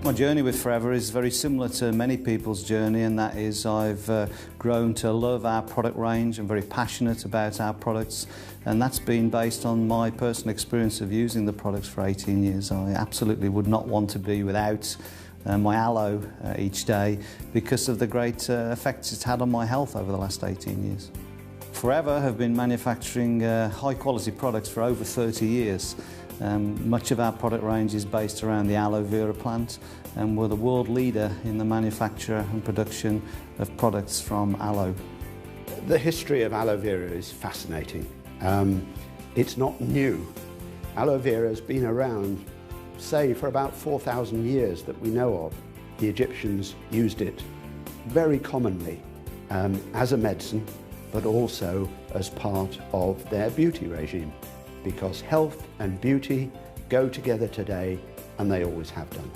My journey with Forever is very similar to many people's journey, and that is I've grown to love our product range. I'm very passionate about our products, and that's been based on my personal experience of using the products for 18 years. I absolutely would not want to be without my aloe each day because of the great effects it's had on my health over the last 18 years. Forever have been manufacturing high quality products for over 30 years. Much of our product range is based around the aloe vera plant, and we're the world leader in the manufacture and production of products from aloe. The history of aloe vera is fascinating. It's not new. Aloe vera has been around, say, for about 4,000 years that we know of. The Egyptians used it very commonly as a medicine, but also as part of their beauty regime, because health and beauty go together today, and they always have done.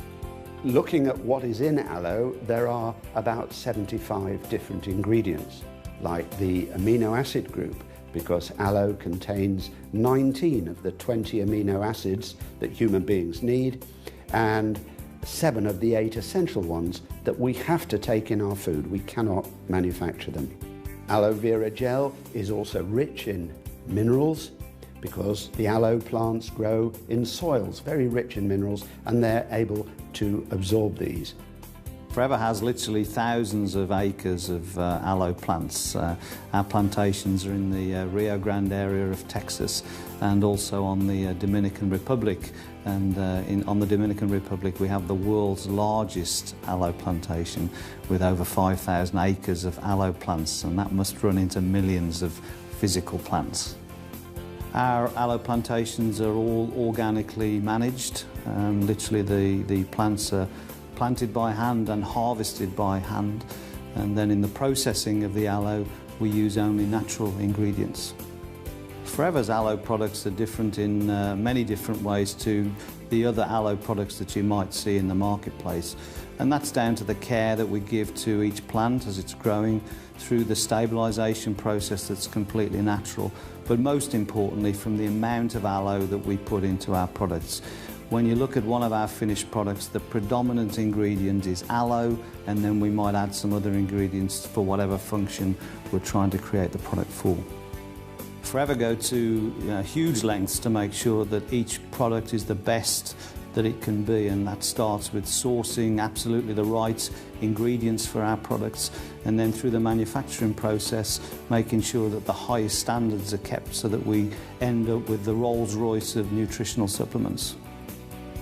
Looking at what is in aloe, there are about 75 different ingredients, like the amino acid group, because aloe contains 19 of the 20 amino acids that human beings need, and 7 of the 8 essential ones that we have to take in our food. We cannot manufacture them. Aloe vera gel is also rich in minerals, because the aloe plants grow in soils very rich in minerals, and they're able to absorb these. Forever has literally thousands of acres of aloe plants. Our plantations are in the Rio Grande area of Texas, and also on the Dominican Republic. And on the Dominican Republic we have the world's largest aloe plantation with over 5,000 acres of aloe plants, and that must run into millions of physical plants. Our aloe plantations are all organically managed. Literally the plants are planted by hand and harvested by hand, and then in the processing of the aloe we use only natural ingredients. Forever's aloe products are different in many different ways to the other aloe products that you might see in the marketplace, and that's down to the care that we give to each plant as it's growing, through the stabilisation process that's completely natural, but most importantly from the amount of aloe that we put into our products. When you look at one of our finished products, the predominant ingredient is aloe, and then we might add some other ingredients for whatever function we're trying to create the product for. Forever go to huge lengths to make sure that each product is the best that it can be, and that starts with sourcing absolutely the right ingredients for our products, and then through the manufacturing process making sure that the highest standards are kept so that we end up with the Rolls-Royce of nutritional supplements.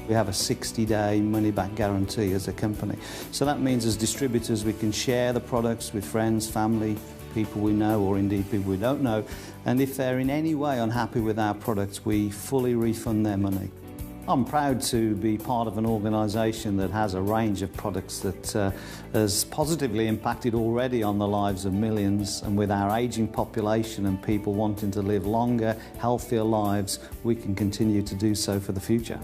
We have a 60-day money-back guarantee as a company, so that means as distributors we can share the products with friends, family, people we know, or indeed people we don't know, and if they're in any way unhappy with our products we fully refund their money. I'm proud to be part of an organisation that has a range of products that has positively impacted already on the lives of millions, and with our ageing population and people wanting to live longer, healthier lives, we can continue to do so for the future.